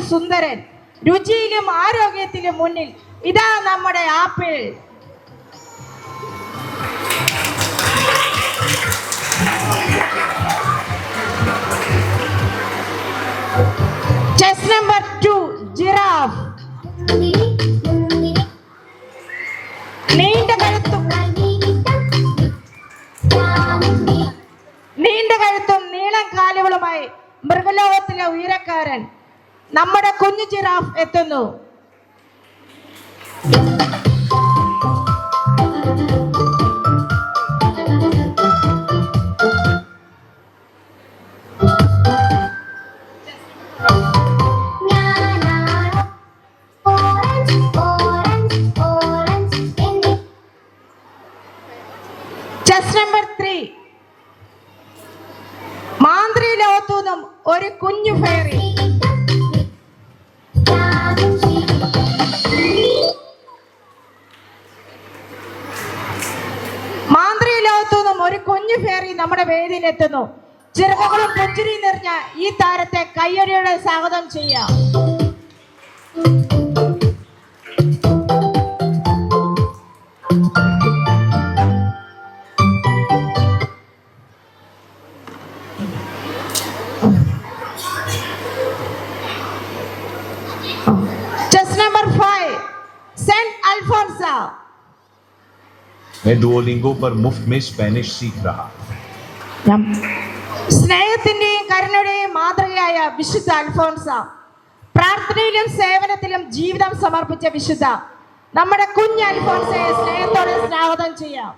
സുന്ദരൻ, രുചിയിലും ആരോഗ്യത്തിലും മുന്നിൽ, ഇതാ നമ്മുടെ ആപ്പിൾ. Chess number 2 giraffe. നീണ്ട കഴുത്തും നീളം കാലുകളുമായി മൃഗലോകത്തിലെ ഉയരക്കാരൻ നമ്മുടെ കുഞ്ഞു ജിറാഫ് എത്തുന്നു. ചെസ് നമ്പർ 3 മാന്ത്രി ലോകത്തുനിന്നും ഒരു കുഞ്ഞു ഫെയറി. ഒരു കുഞ്ഞു ഫെയറി നമ്മുടെ വേദിയിലെത്തുന്നു. ചിറകുകളും പുഞ്ചിരിയും നിറഞ്ഞ ഈ താരത്തെ കയ്യടിയോടെ സ്വാഗതം ചെയ്യാം. Chest number 5 saint Alphonsa. मैं डुओलिंगो पर मुफ्त में स्पेनिश सीख रहा. സ്നേഹത്തിന്റെയും കരുണയുടെയും മാതൃകയായ വിശുദ്ധ അൽഫോൻസ, പ്രാർത്ഥനയിലും സേവനത്തിലും ജീവിതം സമർപ്പിച്ച വിശുദ്ധ നമ്മുടെ കുഞ്ഞ് അൽഫോൻസയെ സ്നേഹത്തോടെ സ്വാഗതം ചെയ്യാം.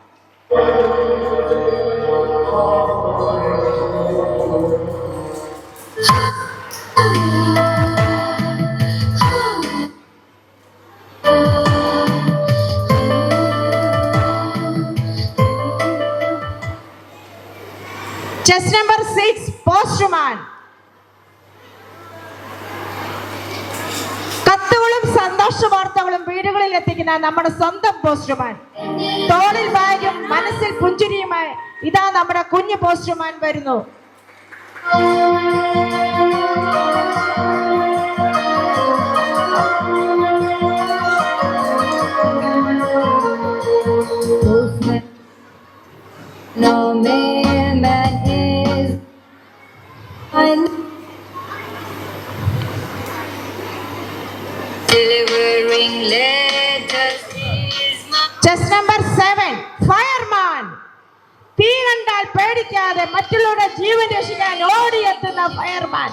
Chest number 6 postman. കത്തുകളും സന്തോഷ വാർത്തകളും വീടുകളിൽ എത്തിക്കുന്ന നമ്മുടെ സ്വന്തം പോസ്റ്റ്മാൻ. തോളിൽ ബാഗും മനസ്സിൽ പുഞ്ചിരിയുമായി ഇതാ നമ്മുടെ കുഞ്ഞു പോസ്റ്റ്മാൻ വരുന്നു. No man is delivering letters. Chess number 7 fireman. തീ കണ്ടാൽ പേടിക്കാതെ മറ്റുള്ളവരുടെ ജീവൻ രക്ഷിക്കാൻ ഓടിയെത്തുന്ന ഫയർമാൻ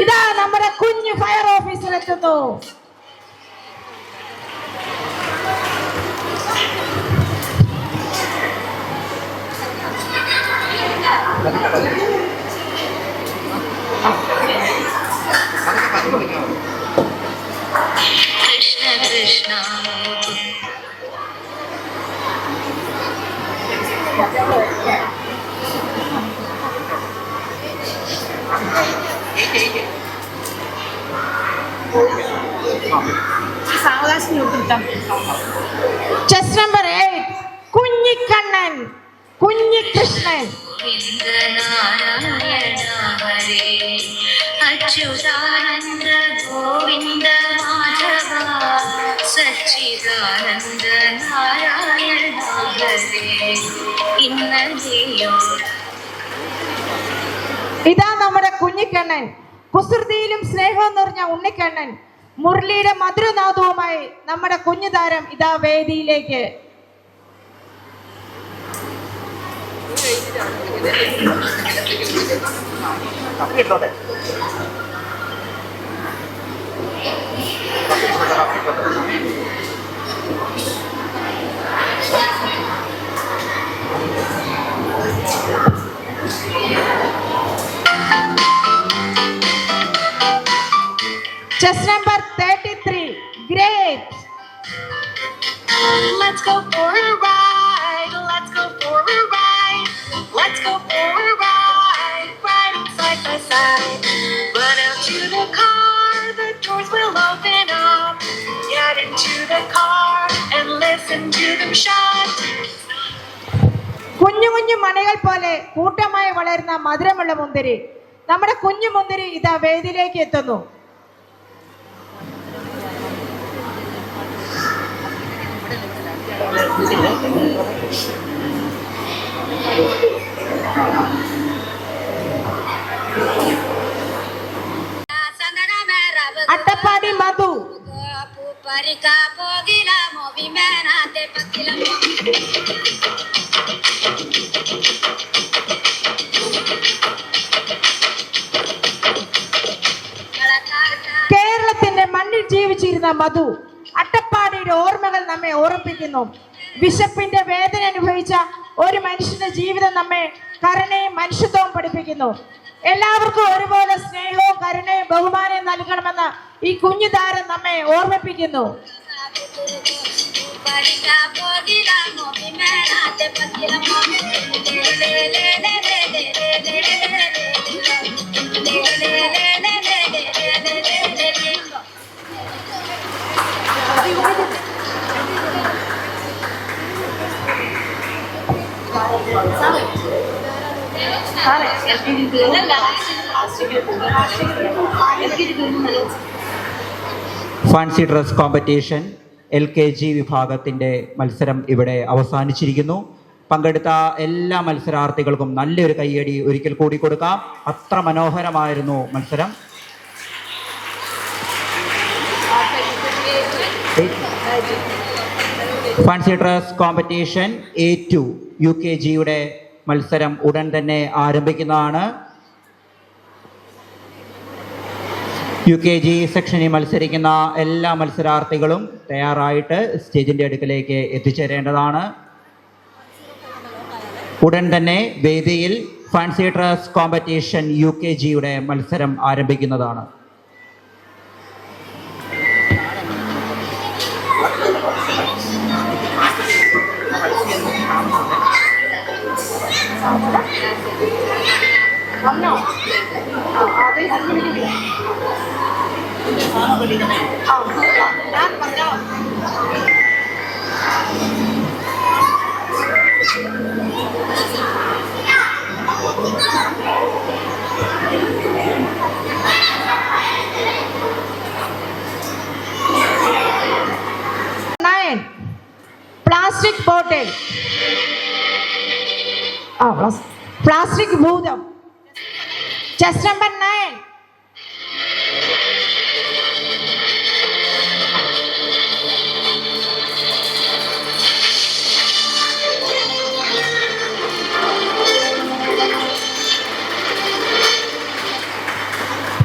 ഇതാ നമ്മുടെ കുഞ്ഞു ഫയർ ഓഫീസർ എത്തുന്നു. Krishna Krishna chest number 8 Kunjikannan, Kunhikrishnan. ഗോവിന്ദനാരായണ ഹരേ അച്യുതാനന്ദ ഗോവിന്ദ മാധവ സച്ചിദാനന്ദ നാരായണ ഹരേ ഇന്നലെയോ. ഇതാ നമ്മുടെ കുഞ്ഞിക്കണ്ണൻ, കുസൃതിയിലും സ്നേഹവും നിറഞ്ഞ ഉണ്ണിക്കണ്ണൻ. മുരളിയുടെ മധുരനാഥവുമായി നമ്മുടെ കുഞ്ഞു താരം ഇതാ വേദിയിലേക്ക്. Chess number 33 great. Let's go for a ride. Let's go for a ride. Let's go for a ride. side. Run out to the car, the doors will open up. Get into the car and listen to them shout. കുഞ്ഞു കുഞ്ഞു മണികൾ പോലെ കൂട്ടമായി വളരുന്ന മധുരമുള്ള മുന്തിരി. നമ്മുടെ കുഞ്ഞു മുന്തിരി ഇതാ വേദിയിലേക്ക് എത്തുന്നു. അട്ടപ്പാടി മധു. കേരളത്തിന്റെ മണ്ണിൽ ജീവിച്ചിരുന്ന മധു. അട്ടപ്പാടിയുടെ ഓർമ്മകൾ നമ്മെ ഓർമ്മിപ്പിക്കുന്നു. വിശപ്പിന്റെ വേദന അനുഭവിച്ച ഒരു മനുഷ്യന്റെ ജീവിതം നമ്മെ കരുണയും മനുഷ്യത്വവും പഠിപ്പിക്കുന്നു. എല്ലാവർക്കും ഒരുപോലെ സ്നേഹവും കരുണയും ബഹുമാനവും നൽകണമെന്ന് ഈ കുഞ്ഞു താരം നമ്മെ ഓർമ്മിപ്പിക്കുന്നു. ഫാൻസി ഡ്രസ് കോമ്പറ്റീഷൻ LKG വിഭാഗത്തിൻ്റെ മത്സരം ഇവിടെ അവസാനിച്ചിരിക്കുന്നു. പങ്കെടുത്ത എല്ലാ മത്സരാർത്ഥികൾക്കും നല്ലൊരു കയ്യടി ഒരിക്കൽ കൂടി കൊടുക്കാം. അത്ര മനോഹരമായിരുന്നു മത്സരം. ഫാൻസി ഡ്രസ് കോമ്പറ്റീഷൻ A2 UKGയുടെ മത്സരം ഉടൻ തന്നെ ആരംഭിക്കുന്നതാണ്. UKG സെക്ഷനിൽ മത്സരിക്കുന്ന എല്ലാ മത്സരാർത്ഥികളും തയ്യാറായിട്ട് സ്റ്റേജിൻ്റെ അടുക്കലേക്ക് എത്തിച്ചേരേണ്ടതാണ്. ഉടൻ തന്നെ വേദിയിൽ ഫാൻസി ഡ്രസ് കോമ്പറ്റീഷൻ UKGയുടെ മത്സരം ആരംഭിക്കുന്നതാണ്. Plastic bottle. പ്ലാസ്റ്റിക് ഭൂതം. Chest number 9.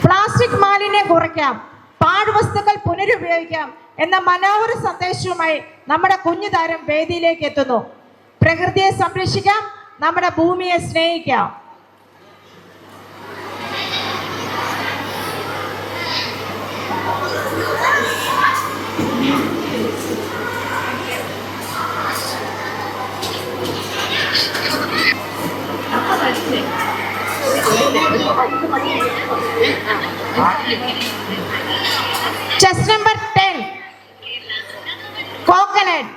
പ്ലാസ്റ്റിക് മാലിന്യം കുറയ്ക്കാം, പാഴ്വസ്തുക്കൾ പുനരുപയോഗിക്കാം എന്ന മനോഹര സന്ദേശവുമായി നമ്മുടെ കുഞ്ഞു താരം വേദിയിലേക്ക് എത്തുന്നു. പ്രകൃതിയെ സംരക്ഷിക്കാം, നമ്മുടെ ഭൂമിയെ സ്നേഹിക്കാം. Chest number 10. കോക്കനട്ട്.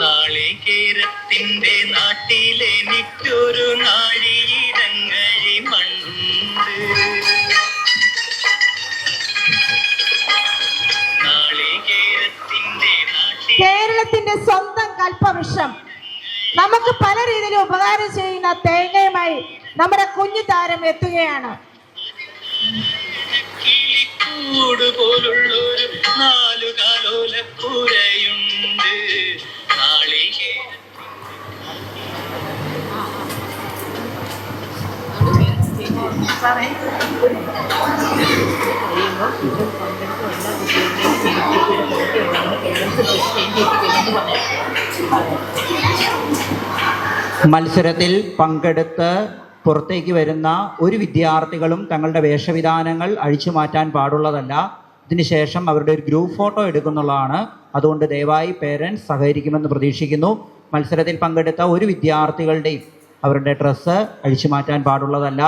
നാളികേരത്തിന്റെ നാട്ടിലെനിക്കൊരു നാഴിയിടങ്ങഴി മണ്ണുണ്ട്. കേരളത്തിന്റെ സ്വന്തം കൽപ്പവൃക്ഷം. നമുക്ക് പല രീതിയിലും ഉപകാരം ചെയ്യുന്ന തേങ്ങയുമായി നമ്മുടെ കുഞ്ഞു താരം എത്തുകയാണ്. കിളിക്കൂട് പോലുള്ളൊരു 4 കാലോലപ്പുരയുണ്ട്. മത്സരത്തിൽ പങ്കെടുത്ത് പുറത്തേക്ക് വരുന്ന ഒരു വിദ്യാർത്ഥികളും തങ്ങളുടെ വേഷവിധാനങ്ങൾ അഴിച്ചു മാറ്റാൻ പാടുള്ളതല്ല. ഇതിനുശേഷം അവരുടെ ഒരു ഗ്രൂപ്പ് ഫോട്ടോ എടുക്കുന്നുള്ളതാണ്. അതുകൊണ്ട് ദയവായി പേരൻസ് സഹകരിക്കുമെന്ന് പ്രതീക്ഷിക്കുന്നു. മത്സരത്തിൽ പങ്കെടുത്ത ഒരു വിദ്യാർത്ഥികളുടെയും അവരുടെ ഡ്രസ്സ് അഴിച്ചു മാറ്റാൻ പാടുള്ളതല്ല.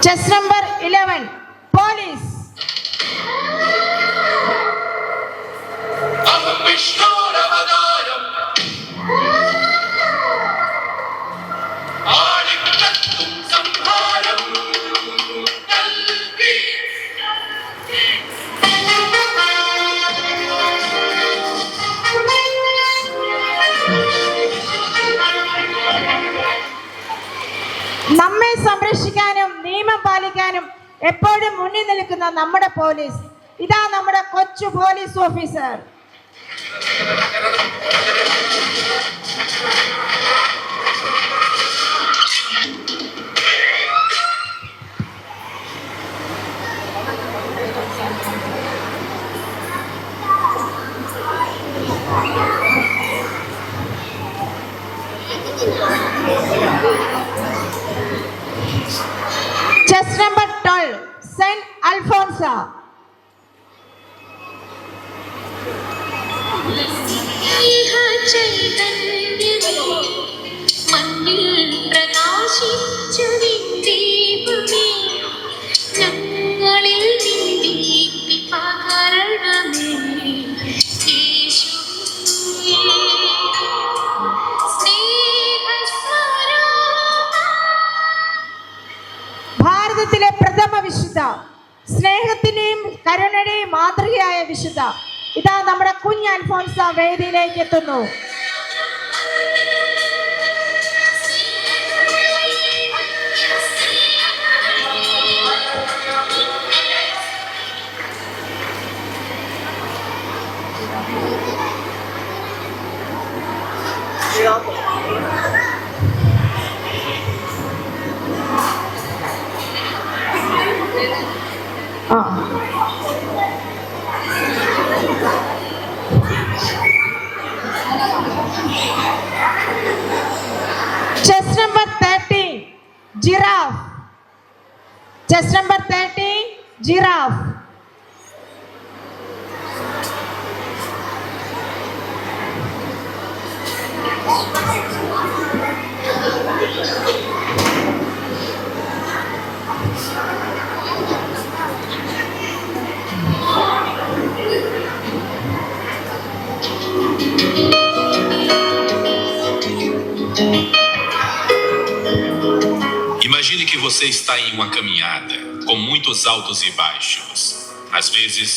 Chess number 11 police. നമ്മെ സംരക്ഷിക്കാനും നിയമം പാലിക്കാനും എപ്പോഴും മുന്നിൽ നിൽക്കുന്ന നമ്മുടെ പോലീസ്. ഇതാ നമ്മുടെ കൊച്ചു police officer. Chess number 12 saint Alphonsa. ഭാരതത്തിലെ പ്രഥമ വിശുദ്ധ, സ്നേഹത്തിന്റെയും കരുണയുടെയും മാതൃകയായ വിശുദ്ധ, ഇതാ നമ്മുടെ കുഞ്ഞ് അൽഫോൻസ വേദിയിലേക്ക് എത്തുന്നു. Chess number 13 giraffe. Chess number 13 giraffe. Imagine que você está em uma caminhada, com muitos altos e baixos. Às vezes,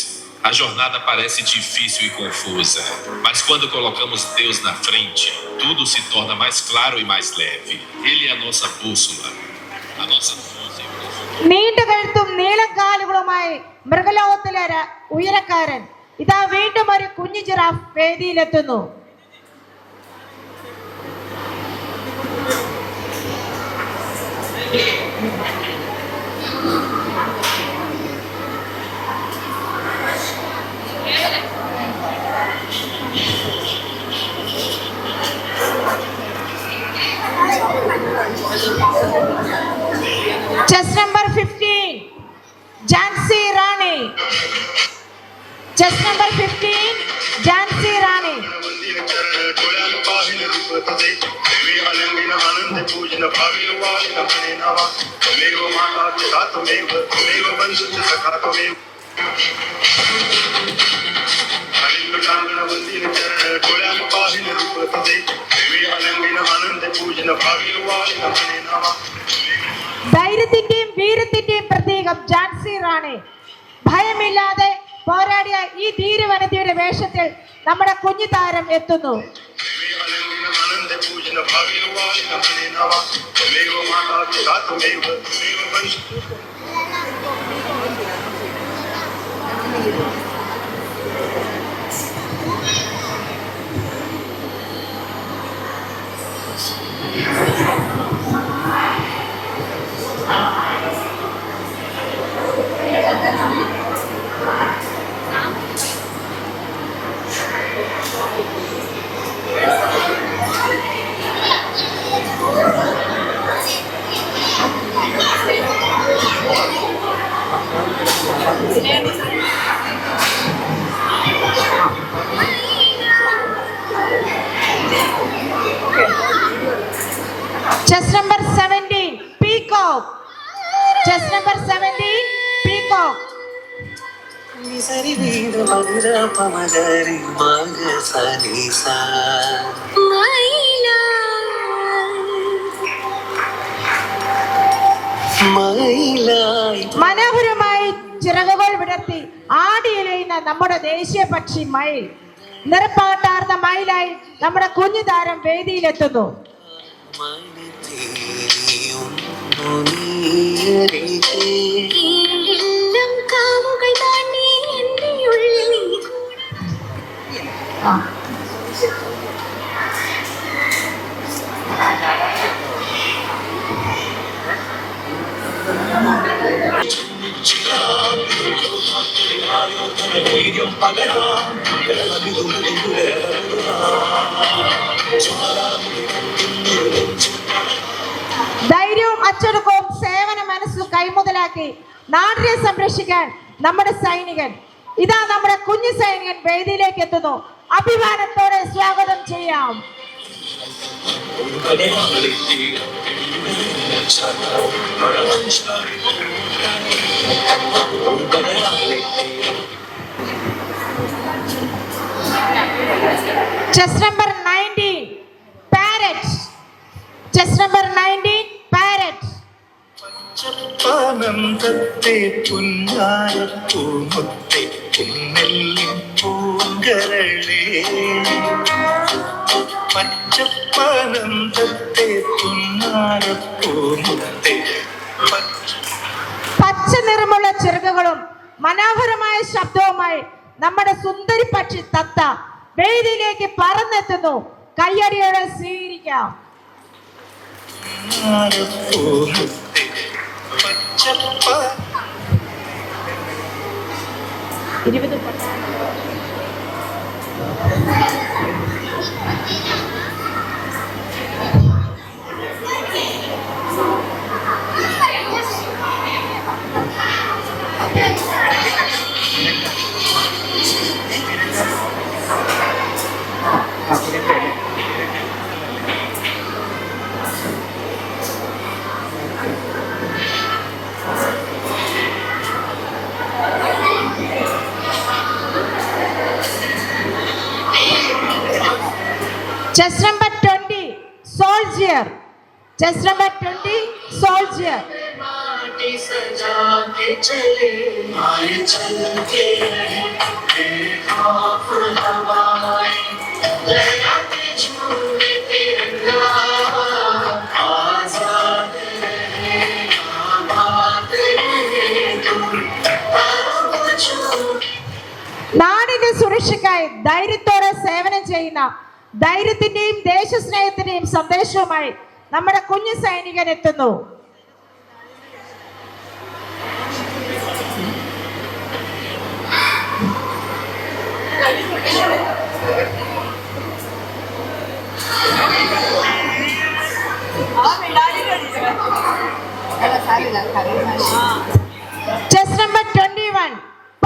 a jornada parece difícil e confusa, mas quando colocamos Deus na frente, tudo se torna mais claro e mais leve. Ele é a nossa bússola, a nossa luz e o nosso... നീണ്ടുകഴുത്തും നീളക്കാലുകളുമായി മൃഗലോകത്തിലെ ഉയരക്കാരൻ ഇതാ വീണ്ടും ഒരു കുഞ്ഞു giraffe വേദിയിലെത്തുന്നു. Chess number 15 Jhansi റാണി. Chess number 15 Jhansi റാണി. ധൈര്യത്തിന്റെയും വീരത്തിന്റെയും പ്രതീകം ഝാൻസി റാണി. ഭയമില്ലാതെ പോരാടിയ ഈ ധീരവനിതയുടെ വേഷത്തിൽ നമ്മുടെ കുഞ്ഞു താരം എത്തുന്നു. Chess number 17, Peacock. Chess number 17, Peacock. నిసరి వీడు మధుర పమగరి మగ సనిసా മയിലായി മനോഹരമായി ചിറകുകൾ വിടർത്തി ആടിയിലയുന്ന നമ്മുടെ ദേശീയ പക്ഷി മയിൽ. നിറപ്പാട്ടാർന്ന മയിലായി നമ്മുടെ കുഞ്ഞു താരം വേദിയിലെത്തുന്നു. ധൈര്യവും അച്ചടക്കവും സേവന മനസ്സും കൈമുതലാക്കി നാടിനെ സംരക്ഷിക്കാൻ നമ്മുടെ സൈനികൻ. ഇതാ നമ്മുടെ കുഞ്ഞു സൈനികൻ വേദിയിലേക്ക് എത്തുന്നു. അഭിമാനത്തോടെ സ്വാഗതം ചെയ്യാം. Chess number 19, Parrot. Chess number 19, Parrot. പച്ചപ്പാനന്ദത്തെ പുന്നാര പൂമുത്തെ പുന്നെല്ലി പൂങ്കരളേ പച്ചപ്പാനന്ദത്തെ പുന്നാര പൂമുത്തെ പച്ച നിറമുള്ള ചിറകുകളും മനോഹരമായ ശബ്ദവുമായി നമ്മുടെ സുന്ദരി പക്ഷി തത്ത വേദിയിലേക്ക് പറന്നെത്തുന്നു. കയ്യടിയോടെ സ്വീകരിക്കാം. Chess number 20, Soldier. Chess number 20, Soldier. നാടിന്റെ സുരക്ഷയ്ക്കായി ധൈര്യത്തോടെ സേവനം ചെയ്യുന്ന ധൈര്യത്തിന്റെയും ദേശസ്നേഹത്തിന്റെയും സന്ദേശവുമായി നമ്മുടെ കുഞ്ഞു സൈനികൻ എത്തുന്നു. Chess number 21,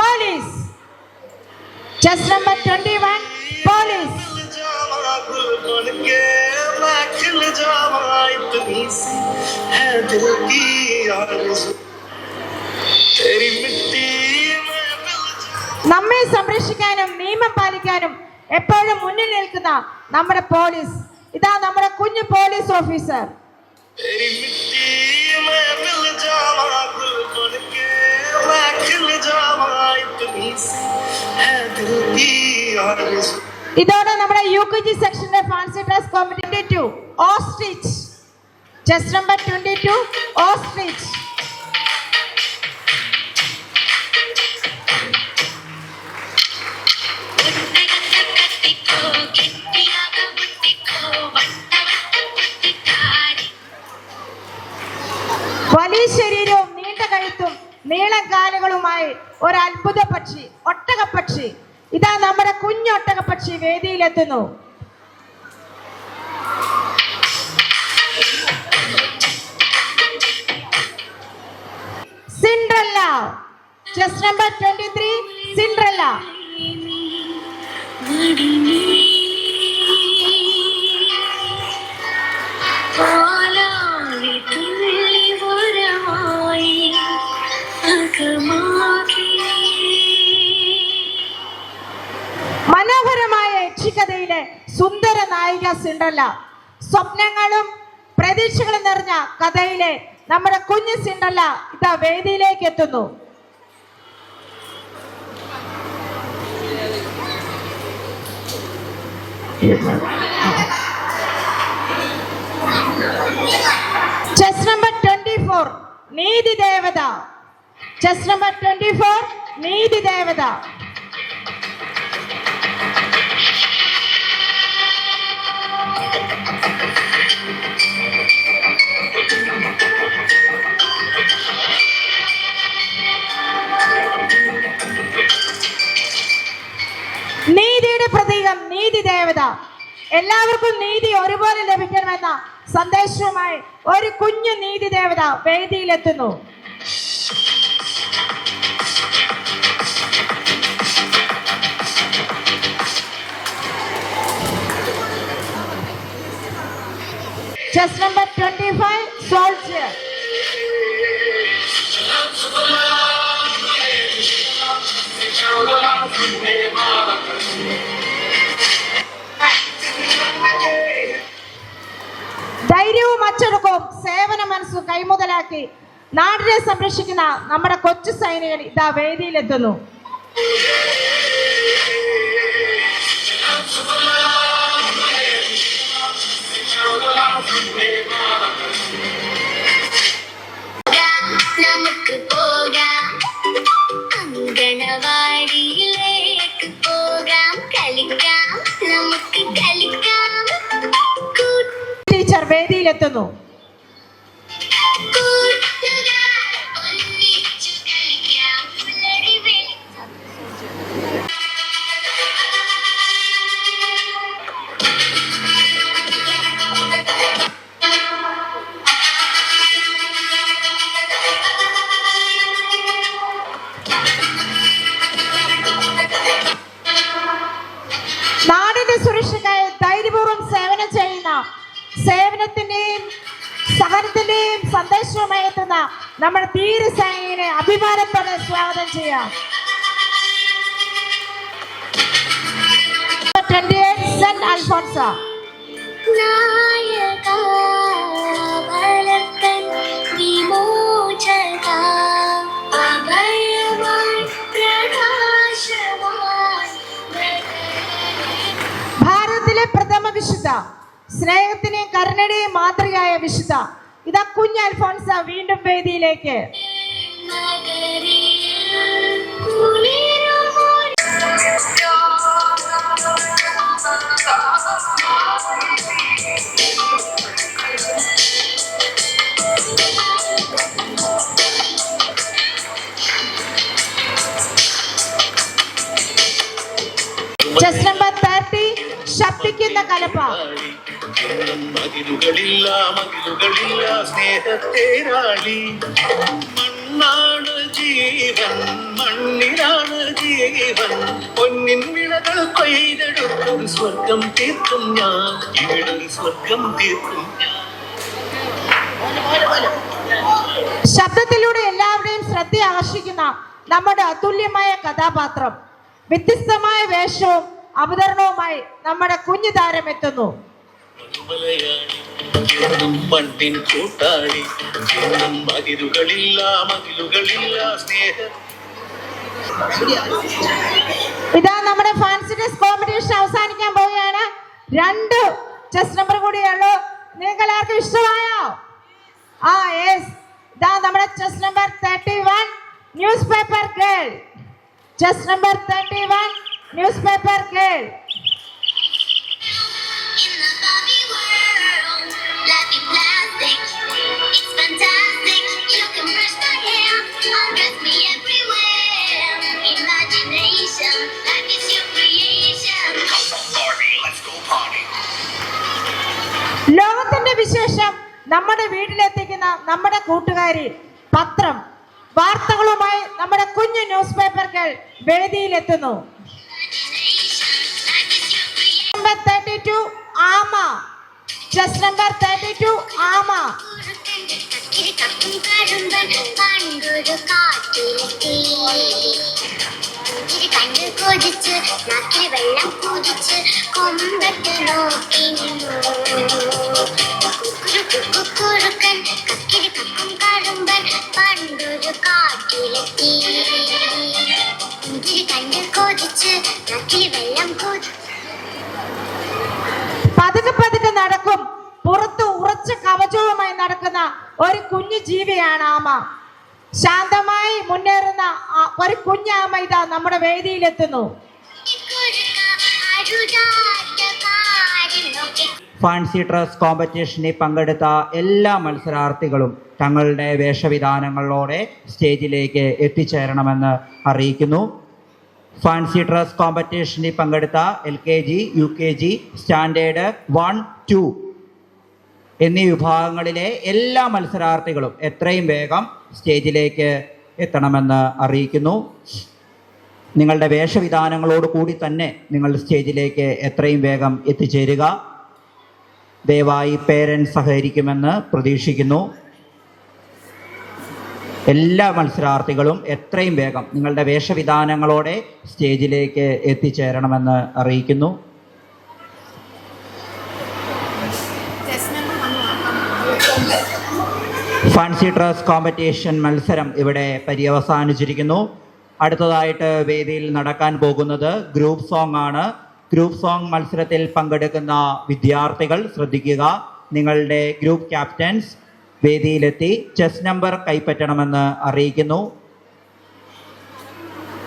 Police. Chess number 21, Police. നമ്മെ സംരക്ഷിക്കാനും നിയമം പാലിക്കാനും എപ്പോഴും മുന്നിൽ നിൽക്കുന്ന നമ്മുടെ പോലീസ്. ഇതാ നമ്മുടെ കുഞ്ഞു പോലീസ് ഓഫീസർ. ഇതോടെ നമ്മുടെ UKG സെക്ഷന്റെ fancy dress competitive ostrich. Chess number 22, ostrich. വലിയ ശരീരവും നീണ്ട കഴുത്തും നീളം കാലുകളുമായി ഒരു അത്ഭുത പക്ഷി, ഒട്ടകപ്പക്ഷി. ഇതാ നമ്മുടെ കുഞ്ഞു ഒട്ടകപ്പക്ഷി വേദിയിലെത്തുന്നു. സിൻഡ്രല്ല. Chest number 23, Cinderella. മനോഹരമായ യക്ഷിക്കഥയിലെ സുന്ദര നായിക സിൻഡ്രല്ല. സ്വപ്നങ്ങളും പ്രതീക്ഷകളും നിറഞ്ഞ കഥയിലെ നമ്മുടെ കുഞ്ഞു സിൻഡ്രല്ല ഇതാ വേദിയിലേക്ക് എത്തുന്നു. Chest number 24, നീതി ദേവത. Chest number 24, നീതി ദേവത. നീതിയുടെ പ്രതീകം നീതി ദേവത. എല്ലാവർക്കും നീതി ഒരുപോലെ ലഭിക്കണമെന്ന സന്ദേശവുമായി ഒരു കുഞ്ഞു നീതി ദേവത വേദിയിലെത്തുന്നു. Chest number 25, soldier. ധൈര്യവും അച്ചടക്കവും സേവന മനസ്സും കൈമുതലാക്കി നാടിനെ സംരക്ഷിക്കുന്ന നമ്മുടെ കൊച്ചു സൈനികൻ ഇതാ വേദിയിലെത്തുന്നു. നമുക്ക് പോകാം അങ്കണവാടിയിലേക്ക് പോകാം കളിക്കാം നമുക്ക് കളിക്കാം ടീച്ചർ വേദിയിലെത്തുന്നു. നാടിന്റെ സുരക്ഷയ്ക്കായി ധൈര്യപൂർവ്വം സേവനം ചെയ്യുന്ന സേവനത്തിന്റെയും സഹനത്തിന്റെയും സന്ദേശവുമായി എത്തുന്ന നമ്മുടെ ധീര സൈനികനെ അഭിമാനത്തോടെ സ്വാഗതം ചെയ്യാം. 28, സെന്റ് അൽഫോൺസ. ഭാരതത്തിലെ പ്രഥമ വിശുദ്ധ, സ്നേഹത്തിനെയും കരുണയുടെയും മാതൃകയായ വിശുദ്ധ ഇതാ കുഞ്ഞ് അൽഫോൺസ വീണ്ടും വേദിയിലേക്ക്. Chest number 30, ശബ്ദിക്കുന്ന കലപ്പ. മതിലുകളില്ല മതിലുകളില്ല സ്നേഹത്തേരാളി മണ്ണാണ് ജീവൻ മണ്ണിലാണ് ജീവൻ പൊന്നിൻ വിളകൾ കൊയ്തെടുത്തൊരു സ്വർഗം തീർക്കും ഞാൻ ഇവിടൊരു സ്വർഗം തീർക്കും ഞാൻ. ശബ്ദത്തിലൂടെ എല്ലാവരുടെയും ശ്രദ്ധ ആകർഷിക്കുന്ന നമ്മുടെ അതുല്യമായ കഥാപാത്രം, വ്യത്യസ്തമായ വേഷവും അവതരണവുമായി നമ്മുടെ കുഞ്ഞു താരം എത്തുന്നു. മണ്ണിൻ കൂട്ടാളി മതിലുകളില്ല മതിലുകളില്ല സ്നേഹ. ഇതാ നമ്മുടെ ഫാൻസി ഡ്രസ് കോമ്പറ്റീഷൻ അവസാനിക്കാൻ പോവുകയാണ്. 2 ചെസ് നമ്പർ കൂടിയുള്ളൂ. നിങ്ങൾക്ക് എല്ലാവർക്കും ഇഷ്ടമായോ? യെസ്. ഇതാ നമ്മുടെ chess number 31, news paper girl. Chess number 31, news paper girl. ലോകത്തിന്റെ വിശേഷം നമ്മുടെ വീട്ടിലെത്തിക്കുന്ന നമ്മുടെ കൂട്ടുകാരി പത്രം വാർത്തകളുമായി നമ്മുടെ കുഞ്ഞു ന്യൂസ് പേപ്പറുകൾ വേദിയിലെത്തുന്നു. നമ്പർ 32 ആമ. ചെസ് നമ്പർ 32 ആമ. കൊതിച്ച് നാക്കിൽ വെള്ളം കുതിച്ച് കൊമ്പത്ത് നോക്കി നിന്നു കുക്കുറുക്കൻ കക്കിരി കക്കും കറുമ്പൻ പണ്ടൊരു കാട്ടിലെത്തി മുന്തിരി കണ്ട് കൊതിച്ച് നാക്കിൽ വെള്ളം പതുക്കെ പതുക്കെ നടക്കും, പുറത്ത് ഉറച്ച കവചവുമായി നടക്കുന്ന ഒരു കുഞ്ഞു ജീവിയാണ് ആമ. ശാന്തമായി മുന്നേറുന്ന ഒരു കുഞ്ഞാമ ഇതാ നമ്മുടെ വേദിയിലെത്തുന്നു. ഫാൻസി ഡ്രസ് കോമ്പറ്റീഷനിൽ പങ്കെടുത്ത എല്ലാ മത്സരാർത്ഥികളും തങ്ങളുടെ വേഷവിധാനങ്ങളോടെ സ്റ്റേജിലേക്ക് എത്തിച്ചേരണമെന്ന് അറിയിക്കുന്നു. ഫാൻസി ഡ്രസ് കോമ്പറ്റീഷനിൽ പങ്കെടുത്ത LKG, UKG, സ്റ്റാൻഡേർഡ് 1, 2 എന്നീ വിഭാഗങ്ങളിലെ എല്ലാ മത്സരാർത്ഥികളും എത്രയും വേഗം സ്റ്റേജിലേക്ക് എത്തണമെന്ന് അറിയിക്കുന്നു. നിങ്ങളുടെ വേഷവിധാനങ്ങളോട് കൂടി തന്നെ നിങ്ങൾ സ്റ്റേജിലേക്ക് എത്രയും വേഗം എത്തിച്ചേരുക. ദയവായി പേരൻസ് സഹകരിക്കുമെന്ന് പ്രതീക്ഷിക്കുന്നു. എല്ലാ മത്സരാർത്ഥികളും എത്രയും വേഗം നിങ്ങളുടെ വേഷവിധാനങ്ങളോടെ സ്റ്റേജിലേക്ക് എത്തിച്ചേരണമെന്ന് അറിയിക്കുന്നു. ഫാൻസി ഡ്രസ് കോമ്പറ്റീഷൻ മത്സരം ഇവിടെ പര്യവസാനിച്ചിരിക്കുന്നു. അടുത്തതായിട്ട് വേദിയിൽ നടക്കാൻ പോകുന്നത് ഗ്രൂപ്പ് സോങ് ആണ്. ഗ്രൂപ്പ് സോങ് മത്സരത്തിൽ പങ്കെടുക്കുന്ന വിദ്യാർത്ഥികൾ ശ്രദ്ധിക്കുക. നിങ്ങളുടെ ഗ്രൂപ്പ് ക്യാപ്റ്റൻസ് വേദിയിലെത്തി ചെസ് നമ്പർ കൈപ്പറ്റണമെന്ന് അറിയിക്കുന്നു.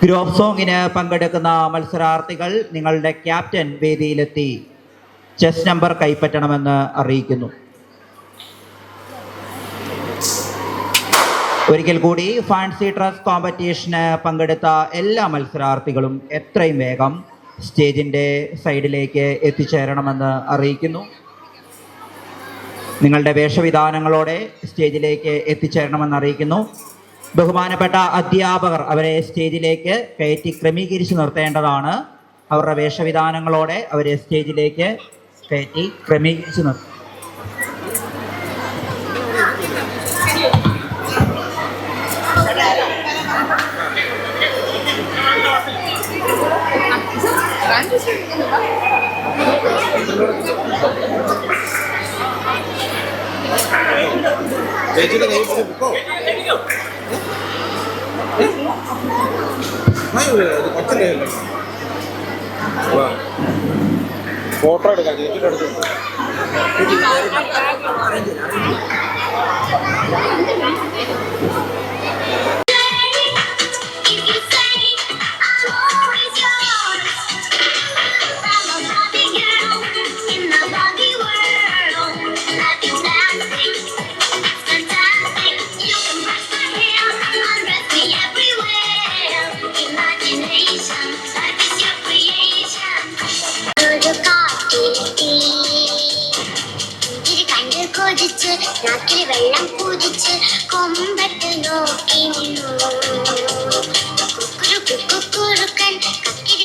ഗ്രൂപ്പ് സോങ്ങിന് പങ്കെടുക്കുന്ന മത്സരാർത്ഥികൾ നിങ്ങളുടെ ക്യാപ്റ്റൻ വേദിയിലെത്തി ചെസ് നമ്പർ കൈപ്പറ്റണമെന്ന് അറിയിക്കുന്നു. ഒരിക്കൽ കൂടി ഫാൻസി ഡ്രസ് കോമ്പറ്റീഷന് പങ്കെടുത്ത എല്ലാ മത്സരാർത്ഥികളും എത്രയും വേഗം സ്റ്റേജിൻ്റെ സൈഡിലേക്ക് എത്തിച്ചേരണമെന്ന് അറിയിക്കുന്നു. നിങ്ങളുടെ വേഷവിധാനങ്ങളോടെ സ്റ്റേജിലേക്ക് എത്തിച്ചേരണമെന്ന് അറിയിക്കുന്നു. ബഹുമാനപ്പെട്ട അധ്യാപകർ അവരെ സ്റ്റേജിലേക്ക് കയറ്റി ക്രമീകരിച്ച് നിർത്തേണ്ടതാണ്. അവരുടെ വേഷവിധാനങ്ങളോടെ അവരെ സ്റ്റേജിലേക്ക് കയറ്റി ക്രമീകരിച്ച് നിർത്തും. ചേച്ചിയുടെ കൈ പൊക്കോ കൊച്ചല്ലേ ഫോട്ടോ എടുക്കാം ചേച്ചിയുടെ അടുത്ത് നാക്കിൽ വെള്ളം കുതിച്ച് കൊമ്പത്ത് നോക്കി നിന്നു കുക്കുറുക്കൻ കക്കിരി